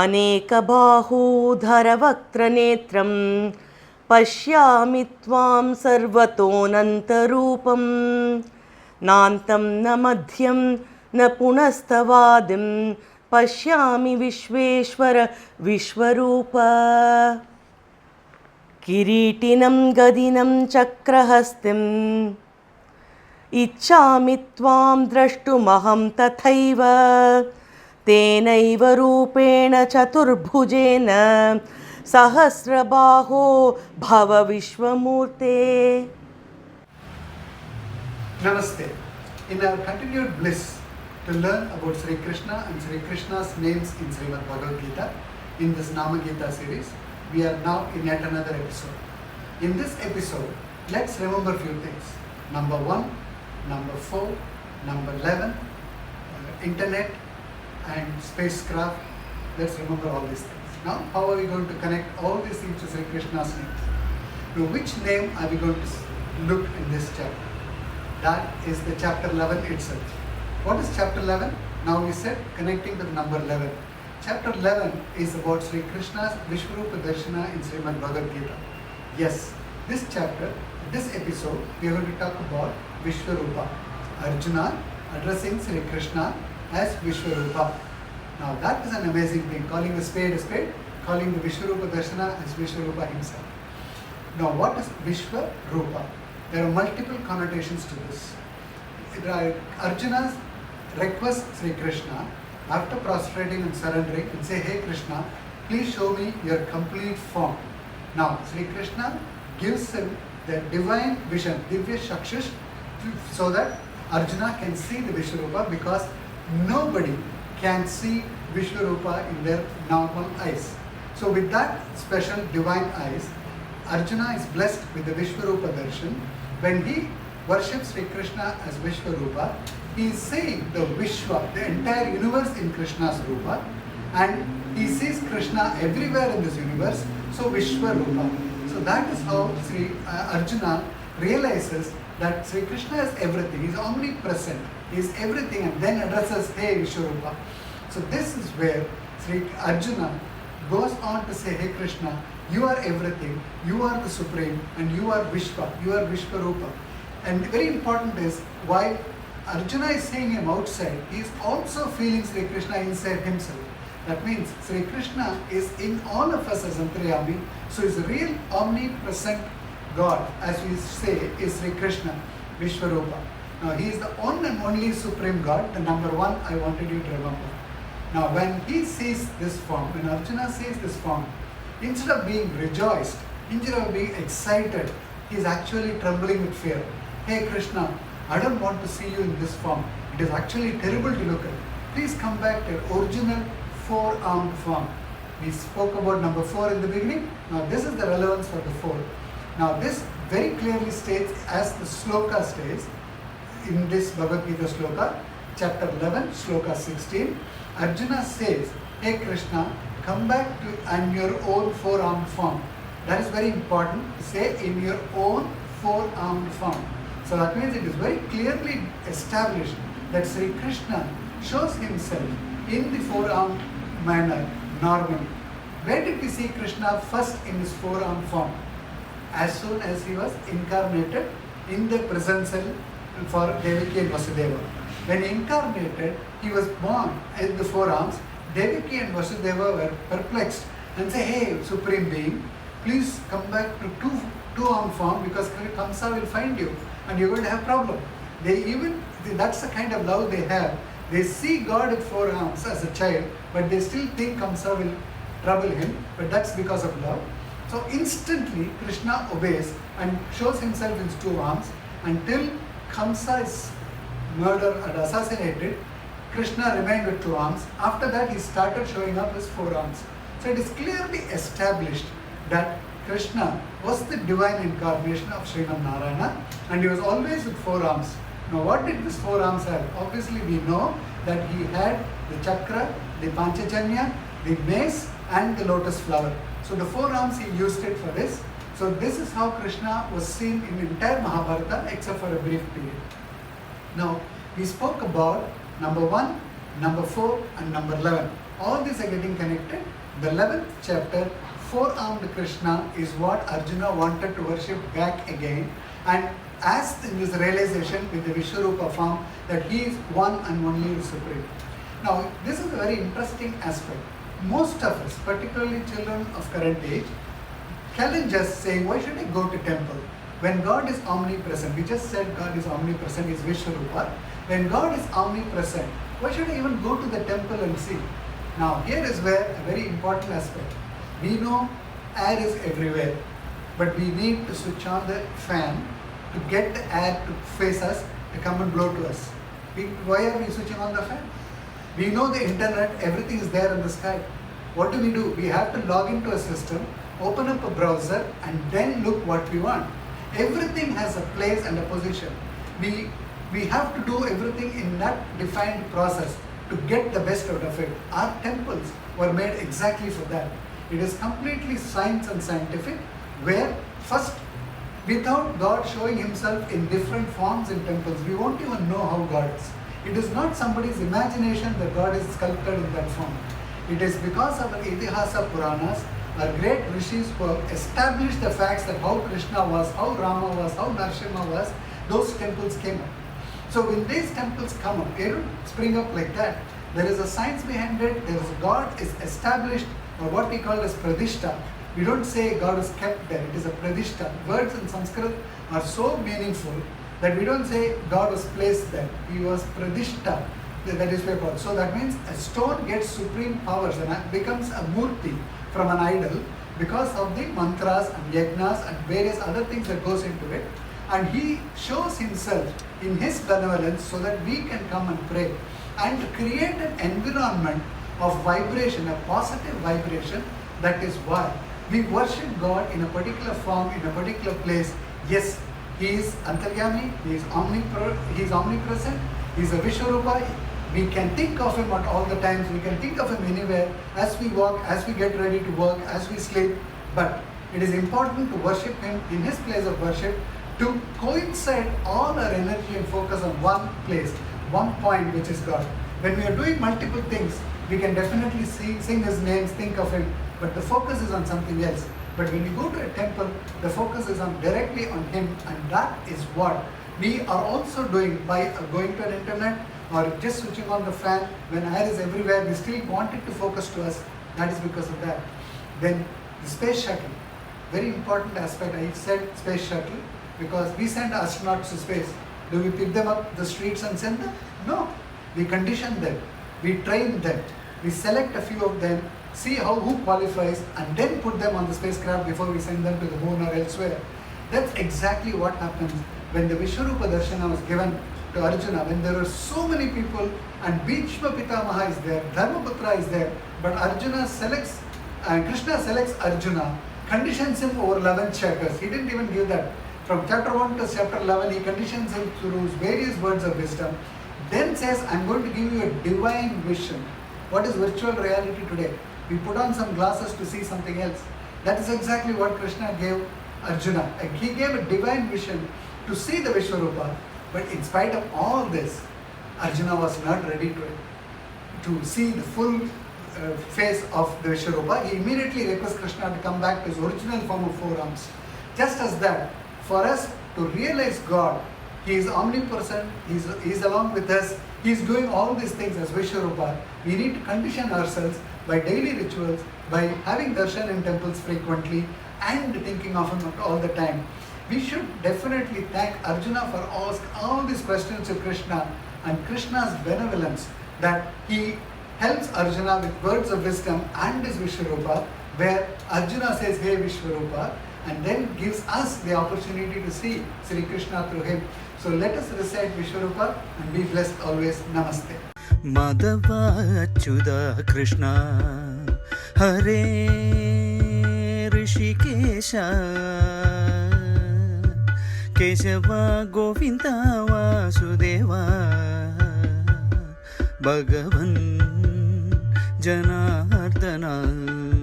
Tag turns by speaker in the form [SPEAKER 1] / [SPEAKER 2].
[SPEAKER 1] अनेकबाहूधरवक्त्रनेत्रं पश्यामि त्वां सर्वतोऽनन्तरूपं नान्तं न मध्यं न पुनस्तवादिं पश्यामि विश्वेश्वर विश्वरूप किरीटिनं गदिनं चक्रहस्तिम् इच्छामि त्वां द्रष्टुमहं तथैव तेनैव रूपेण चतुर्भुजेन सहस्रबाहो भव विश्वमूर्ते.
[SPEAKER 2] Namaste. In our continued bliss to learn about Sri Krishna and Sri Krishna's names in Srimad Bhagavad Gita, in this Naama Geetha series, we are now in yet another episode. In this episode, let's remember a few things. Number 1, number 4, number 11, internet and spacecraft. Let's remember all these things. Now, how are we going to connect all these things to Sri Krishna's name? To which name are we going to look in this chapter? That is the chapter 11 itself. What is chapter 11? Now we said connecting with number 11. Chapter 11 is about Sri Krishna's Vishvaroopa Darshana in Srimad Bhagavad Gita. Yes, this chapter, this episode, we are going to talk about Vishvaroopa. Arjuna addressing Sri Krishna as Vishvaroopa. Now that is an amazing thing, calling a spade, calling the Vishvaroopa Darshana as Vishvaroopa himself. Now what is Vishvaroopa? There are multiple connotations to this. Arjuna requests Sri Krishna after prostrating and surrendering and say, "Hey Krishna, please show me your complete form." Now Sri Krishna gives him the divine vision, Divya Shakshish, so that Arjuna can see the Vishvaroopa, because nobody can see Vishvaroopa in their normal eyes. So with that special divine eyes, Arjuna is blessed with the Vishvaroopa darshan. When he worships Sri Krishna as Vishvaroopa, he is seeing the Vishwa, the entire universe in Krishna's Rupa, and he sees Krishna everywhere in this universe, so Vishvaroopa. So that is how Sri Arjuna realizes that Sri Krishna is everything, he is omnipresent, he is everything, and then addresses, "Hey Vishvaroopa." So this is where Sri Arjuna goes on to say, "Hey Krishna, you are everything, you are the supreme, and you are Vishwa, you are Vishvaroopa." And very important is, while Arjuna is seeing him outside, he is also feeling Sri Krishna inside himself. That means Sri Krishna is in all of us as Antaryami, so is a real omnipresent God, as we say, is Sri Krishna, Vishvaroopa. Now he is the one and only supreme God, the number one I wanted you to remember. Now when he sees this form, when Arjuna sees this form, instead of being rejoiced, instead of being excited, he is actually trembling with fear. "Hey Krishna, I don't want to see you in this form. It is actually terrible to look at. Please come back to your original four-armed form." We spoke about number 4 in the beginning. Now this is the relevance for the 4. Now this very clearly states, as the sloka states, in this Bhagavad Gita sloka, chapter 11, sloka 16, Arjuna says, "Hey Krishna, come back to your own four-armed form." That is very important to say, in your own four-armed form. So that means it is very clearly established that Sri Krishna shows himself in the four-armed manner normally. Where did we see Krishna first in his four-armed form? As soon as he was incarnated in the prison cell for Devaki and Vasudeva. When he incarnated, he was born in the four-arms. Devaki and Vasudeva were perplexed and say, "Hey, Supreme Being, please come back to two-armed form, because Kamsa will find you and you're going to have problem." That's the kind of love they have. They see God with 4 arms as a child, but they still think Kamsa will trouble him, but that's because of love. So instantly Krishna obeys and shows himself in 2 arms until Kamsa is murdered and assassinated. Krishna remained with 2 arms. After that he started showing up as 4 arms. So it is clearly established that Krishna was the divine incarnation of Sriman Narayana, and he was always with 4 arms. Now what did these 4 arms have? Obviously we know that he had the chakra, the panchajanya, the mace and the lotus flower. So the 4 arms he used it for this. So this is how Krishna was seen in the entire Mahabharata except for a brief period. Now we spoke about number 1, number 4 and number 11. All these are getting connected. The 11th chapter, four-armed Krishna, is what Arjuna wanted to worship back again. And as in this realization with the Vishvaroopa form that he is one and only supreme. Now, this is a very interesting aspect. Most of us, particularly children of current age, challenge us saying, why should I go to temple? When God is omnipresent, we just said God is omnipresent, is Vishvaroopa. When God is omnipresent, why should I even go to the temple and see? Now, here is where a very important aspect. We know air is everywhere, but we need to switch on the fan to get the air to face us, to come and blow to us. Why are we switching on the fan? We know the internet, everything is there in the sky. What do? We have to log into a system, open up a browser, and then look what we want. Everything has a place and a position. We have to do everything in that defined process to get the best out of it. Our temples were made exactly for that. It is completely science and scientific, where first, without God showing himself in different forms in temples, we won't even know how God is. It is not somebody's imagination that God is sculpted in that form. It is because of our Itihasa Puranas, our great rishis who have established the facts that how Krishna was, how Rama was, how Narsimha was, those temples came up. So when these temples come up, they don't spring up like that. There is a science behind it, there is a God is established, or what we call as Pradishta. We don't say God is kept there, it is a Pradishta. Words in Sanskrit are so meaningful that we don't say God was placed there. He was Pradishta, that is what called. So that means a stone gets supreme powers and becomes a murti from an idol because of the mantras and yajnas and various other things that goes into it. And he shows himself in his benevolence so that we can come and pray and create an environment of vibration, a positive vibration. That is why we worship God in a particular form, in a particular place. Yes, he is Antaryami, he is omnipresent, he is a Vishvaroopa. We can think of him at all the times, we can think of him anywhere, as we walk, as we get ready to work, as we sleep. But it is important to worship him in his place of worship, to coincide all our energy and focus on one place, one point, which is God. When we are doing multiple things, we can definitely sing his names, think of him, but the focus is on something else. But when you go to a temple, the focus is on directly on him, and that is what we are also doing by going to an internet or just switching on the fan. When air is everywhere, we still want it to focus to us. That is because of that. Then the space shuttle, very important aspect. I said space shuttle because we send astronauts to space. Do we pick them up the streets and send them? No. We condition them. We train them. We select a few of them, see who qualifies, and then put them on the spacecraft before we send them to the moon or elsewhere. That's exactly what happens when the Vishvaroopa Darshana was given to Arjuna, when there were so many people and Bhishma Pitamaha is there, Dharmaputra is there, but Arjuna selects, Krishna selects Arjuna, conditions him over 11 chapters. He didn't even give that. From chapter 1 to chapter 11, he conditions him through various words of wisdom. Then says, I'm going to give you a divine vision. What is virtual reality today? We put on some glasses to see something else. That is exactly what Krishna gave Arjuna. He gave a divine vision to see the Vishvaroopa. But in spite of all this, Arjuna was not ready to see the full face of the Vishvaroopa. He immediately requests Krishna to come back to his original form of four arms. Just as that, for us to realize God, he is omnipresent, he is along with us, he is doing all these things as Vishvaroopa. We need to condition ourselves by daily rituals, by having darshan in temples frequently and thinking of him all the time. We should definitely thank Arjuna for asking all these questions to Krishna and Krishna's benevolence that he helps Arjuna with words of wisdom and his Vishvaroopa, where Arjuna says, hey Vishvaroopa, and then gives us the opportunity to see Sri Krishna through him. So let us recite Vishvaroopa and be blessed always. Namaste.
[SPEAKER 3] Madhava Achyuta Krishna Hare Rishikesha Kesava Govinda Vasudeva Bhagavan Janardana